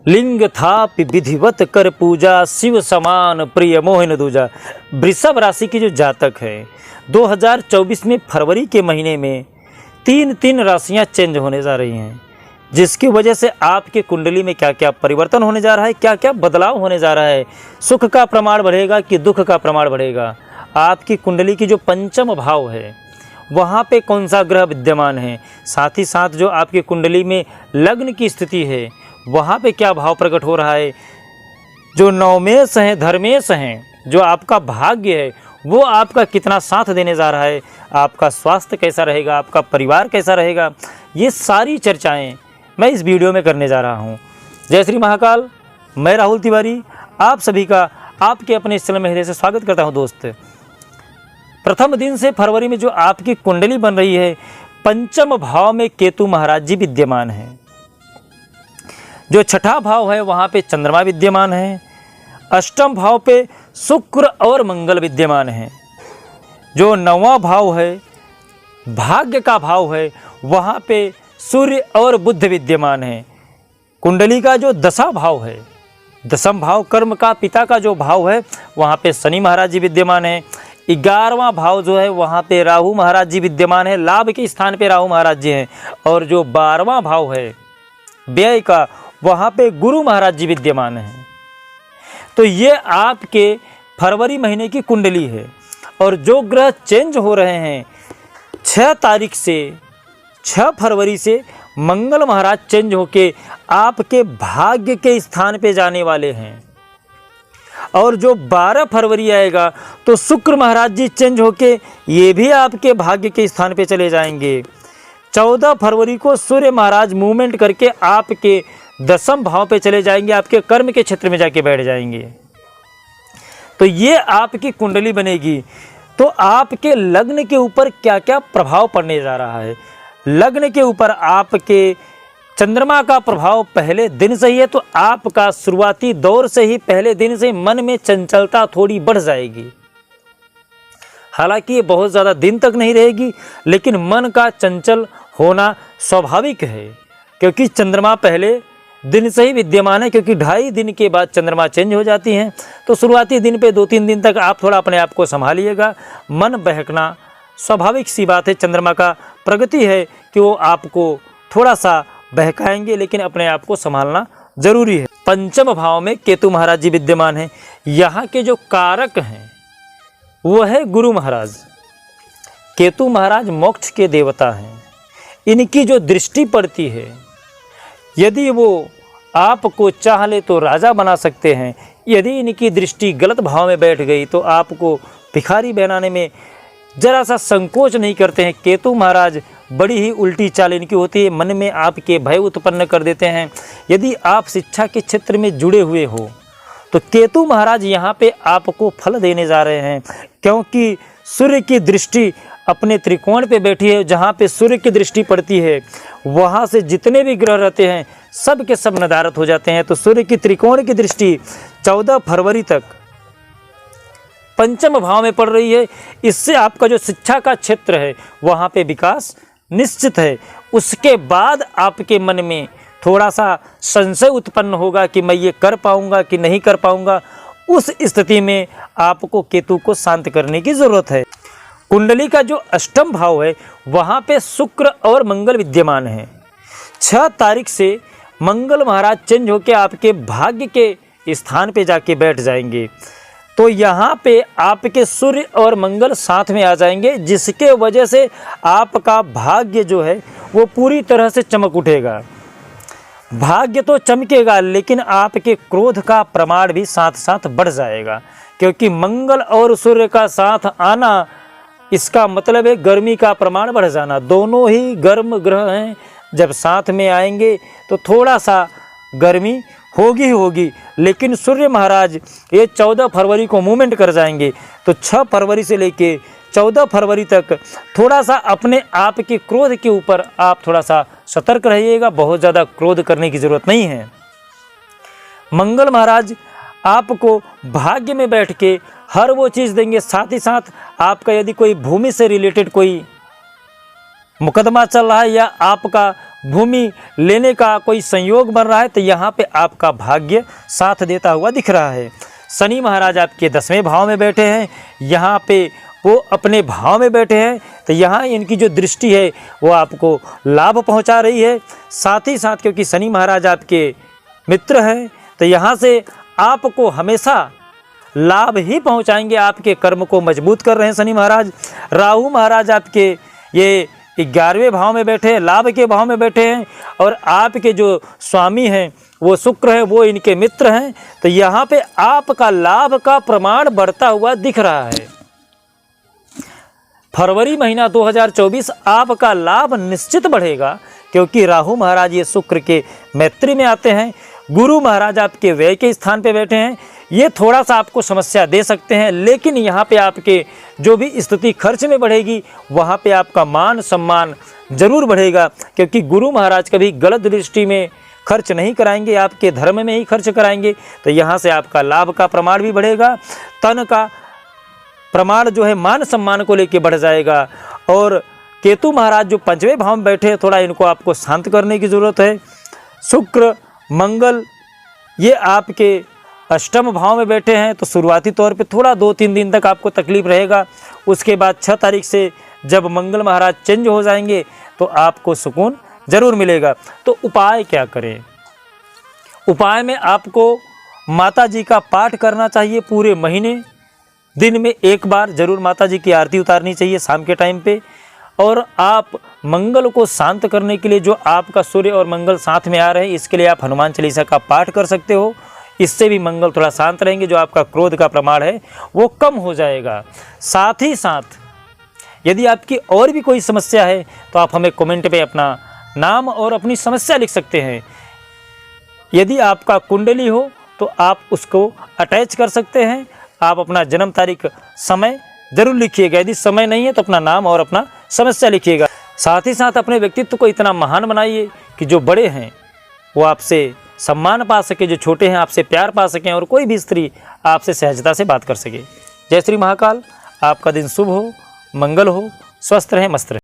लिंग थापि विधिवत कर पूजा, शिव समान प्रिय मोहन दूजा। वृषभ राशि की जो जातक है 2024 में फरवरी के महीने में तीन राशियां चेंज होने जा रही हैं, जिसकी वजह से आपके कुंडली में क्या क्या परिवर्तन होने जा रहा है, क्या क्या बदलाव होने जा रहा है। सुख का प्रमाण बढ़ेगा कि दुख का प्रमाण बढ़ेगा। आपकी कुंडली की जो पंचम भाव है वहाँ पे कौन सा ग्रह विद्यमान है, साथ ही साथ जो आपकी कुंडली में लग्न की स्थिति है वहाँ पे क्या भाव प्रकट हो रहा है। जो नवमेश हैं, धर्मेश हैं, जो आपका भाग्य है वो आपका कितना साथ देने जा रहा है, आपका स्वास्थ्य कैसा रहेगा, आपका परिवार कैसा रहेगा, ये सारी चर्चाएं मैं इस वीडियो में करने जा रहा हूं। जय श्री महाकाल। मैं राहुल तिवारी आप सभी का आपके अपने इस चैनल में हृदय से स्वागत करता हूं। दोस्त, प्रथम दिन से फरवरी में जो आपकी कुंडली बन रही है, पंचम भाव में केतु महाराज जी विद्यमान हैं। जो छठा भाव है वहाँ पे चंद्रमा विद्यमान है। अष्टम भाव पे शुक्र और मंगल विद्यमान है। जो नौवां भाव है भाग्य का भाव है वहाँ पे सूर्य और बुध विद्यमान है। कुंडली का जो दशा भाव है, दशम भाव कर्म का पिता का जो भाव है वहाँ पे शनि महाराज जी विद्यमान है। 11वां भाव जो है वहाँ पे राहु महाराज जी विद्यमान है, लाभ के स्थान पे राहु महाराज जी हैं। और जो 12वां भाव है व्यय का वहाँ पे गुरु महाराज जी विद्यमान हैं। तो ये आपके फरवरी महीने की कुंडली है। और जो ग्रह चेंज हो रहे हैं 6 फरवरी से मंगल महाराज चेंज होके आपके भाग्य के स्थान पे जाने वाले हैं। और जो 12 फरवरी आएगा तो शुक्र महाराज जी चेंज होके ये भी आपके भाग्य के स्थान पे चले जाएंगे। 14 फरवरी को सूर्य महाराज मूवमेंट करके आपके दशम भाव पे चले जाएंगे, आपके कर्म के क्षेत्र में जाके बैठ जाएंगे। तो ये आपकी कुंडली बनेगी। तो आपके लग्न के ऊपर क्या क्या प्रभाव पड़ने जा रहा है। लग्न के ऊपर आपके चंद्रमा का प्रभाव पहले दिन से ही है, तो आपका शुरुआती दौर से ही पहले दिन से मन में चंचलता थोड़ी बढ़ जाएगी। हालांकि ये बहुत ज़्यादा दिन तक नहीं रहेगी, लेकिन मन का चंचल होना स्वाभाविक है, क्योंकि चंद्रमा पहले दिन से ही विद्यमान है। क्योंकि 2.5 दिन के बाद चंद्रमा चेंज हो जाती हैं, तो शुरुआती दिन पे 2-3 दिन तक आप थोड़ा अपने आप को संभालिएगा। मन बहकना स्वाभाविक सी बात है, चंद्रमा का प्रगति है कि वो आपको थोड़ा सा बहकाएंगे, लेकिन अपने आप को संभालना जरूरी है। पंचम भाव में केतु महाराज जी विद्यमान हैं। यहाँ के जो कारक हैं वो है गुरु महाराज। केतु महाराज मोक्ष के देवता हैं। इनकी जो दृष्टि पड़ती है, यदि वो आपको चाह ले तो राजा बना सकते हैं। यदि इनकी दृष्टि गलत भाव में बैठ गई तो आपको भिखारी बनाने में जरा सा संकोच नहीं करते हैं। केतु महाराज बड़ी ही उल्टी चाल इनकी होती है, मन में आपके भय उत्पन्न कर देते हैं। यदि आप शिक्षा के क्षेत्र में जुड़े हुए हो तो केतु महाराज यहाँ पे आपको फल देने जा रहे हैं, क्योंकि सूर्य की दृष्टि अपने त्रिकोण पे बैठी है। जहाँ पे सूर्य की दृष्टि पड़ती है वहाँ से जितने भी ग्रह रहते हैं सब के सब नदारत हो जाते हैं। तो सूर्य की त्रिकोण की दृष्टि 14 फरवरी तक पंचम भाव में पड़ रही है। इससे आपका जो शिक्षा का क्षेत्र है वहाँ पे विकास निश्चित है। उसके बाद आपके मन में थोड़ा सा संशय उत्पन्न होगा कि मैं ये कर पाऊँगा कि नहीं कर पाऊँगा। उस स्थिति में आपको केतु को शांत करने की ज़रूरत है। कुंडली का जो अष्टम भाव है वहाँ पे शुक्र और मंगल विद्यमान हैं। 6 तारीख से मंगल महाराज चेंज होकर आपके भाग्य के स्थान पे जाके बैठ जाएंगे। तो यहाँ पे आपके सूर्य और मंगल साथ में आ जाएंगे, जिसके वजह से आपका भाग्य जो है वो पूरी तरह से चमक उठेगा। भाग्य तो चमकेगा, लेकिन आपके क्रोध का प्रमाण भी साथ साथ बढ़ जाएगा, क्योंकि मंगल और सूर्य का साथ आना इसका मतलब है गर्मी का प्रमाण बढ़ जाना। दोनों ही गर्म ग्रह हैं, जब साथ में आएंगे तो थोड़ा सा गर्मी होगी ही होगी। लेकिन सूर्य महाराज ये 14 फरवरी को मूवमेंट कर जाएंगे, तो 6 फरवरी से लेके 14 फरवरी तक थोड़ा सा अपने आप के क्रोध के ऊपर आप थोड़ा सा सतर्क रहिएगा। बहुत ज़्यादा क्रोध करने की ज़रूरत नहीं है। मंगल महाराज आपको भाग्य में बैठ के हर वो चीज़ देंगे। साथ ही साथ आपका यदि कोई भूमि से रिलेटेड कोई मुकदमा चल रहा है या आपका भूमि लेने का कोई संयोग बन रहा है तो यहाँ पे आपका भाग्य साथ देता हुआ दिख रहा है। शनि महाराज आपके 10वें भाव में बैठे हैं, यहाँ पे वो अपने भाव में बैठे हैं, तो यहाँ इनकी जो दृष्टि है वो आपको लाभ पहुँचा रही है। साथ ही साथ क्योंकि शनि महाराज आपके मित्र हैं तो यहाँ से आपको हमेशा लाभ ही पहुँचाएंगे, आपके कर्म को मजबूत कर रहे हैं शनि महाराज। राहु महाराज आपके ये 11वें भाव में बैठे हैं, लाभ के भाव में बैठे हैं, और आपके जो स्वामी हैं वो शुक्र है, वो इनके मित्र हैं, तो यहाँ पे आपका लाभ का प्रमाण बढ़ता हुआ दिख रहा है। फरवरी महीना 2024 आपका लाभ निश्चित बढ़ेगा क्योंकि राहु महाराज ये शुक्र के मैत्री में आते हैं। गुरु महाराज आपके व्यय के स्थान पे बैठे हैं, ये थोड़ा सा आपको समस्या दे सकते हैं, लेकिन यहाँ पे आपके जो भी स्थिति खर्च में बढ़ेगी वहाँ पे आपका मान सम्मान जरूर बढ़ेगा, क्योंकि गुरु महाराज कभी गलत दृष्टि में खर्च नहीं कराएंगे, आपके धर्म में ही खर्च कराएंगे, तो यहाँ से आपका लाभ का प्रमाण भी बढ़ेगा, तन का प्रमाण जो है मान सम्मान को लेके बढ़ जाएगा। और केतु महाराज जो 5वें भाव में बैठे हैं, थोड़ा इनको आपको शांत करने की ज़रूरत है। शुक्र मंगल ये आपके 8वें भाव में बैठे हैं, तो शुरुआती तौर पे थोड़ा 2-3 दिन तक आपको तकलीफ रहेगा। उसके बाद 6 तारीख से जब मंगल महाराज चेंज हो जाएंगे तो आपको सुकून जरूर मिलेगा। तो उपाय क्या करें? उपाय में आपको माता जी का पाठ करना चाहिए पूरे महीने, दिन में एक बार जरूर माता जी की आरती उतारनी चाहिए शाम के टाइम पे। और आप मंगल को शांत करने के लिए जो आपका सूर्य और मंगल साथ में आ रहे हैं, इसके लिए आप हनुमान चालीसा का पाठ कर सकते हो, इससे भी मंगल थोड़ा शांत रहेंगे, जो आपका क्रोध का प्रमाण है वो कम हो जाएगा। साथ ही साथ यदि आपकी और भी कोई समस्या है तो आप हमें कमेंट पे अपना नाम और अपनी समस्या लिख सकते हैं। यदि आपका कुंडली हो तो आप उसको अटैच कर सकते हैं, आप अपना जन्म तारीख समय जरूर लिखिएगा, यदि समय नहीं है तो अपना नाम और अपना समस्या लिखिएगा। साथ ही साथ अपने व्यक्तित्व को इतना महान बनाइए कि जो बड़े हैं वो आपसे सम्मान पा सके, जो छोटे हैं आपसे प्यार पा सकें, और कोई भी स्त्री आपसे सहजता से बात कर सके। जय श्री महाकाल। आपका दिन शुभ हो, मंगल हो, स्वस्थ रहें, मस्त रहें।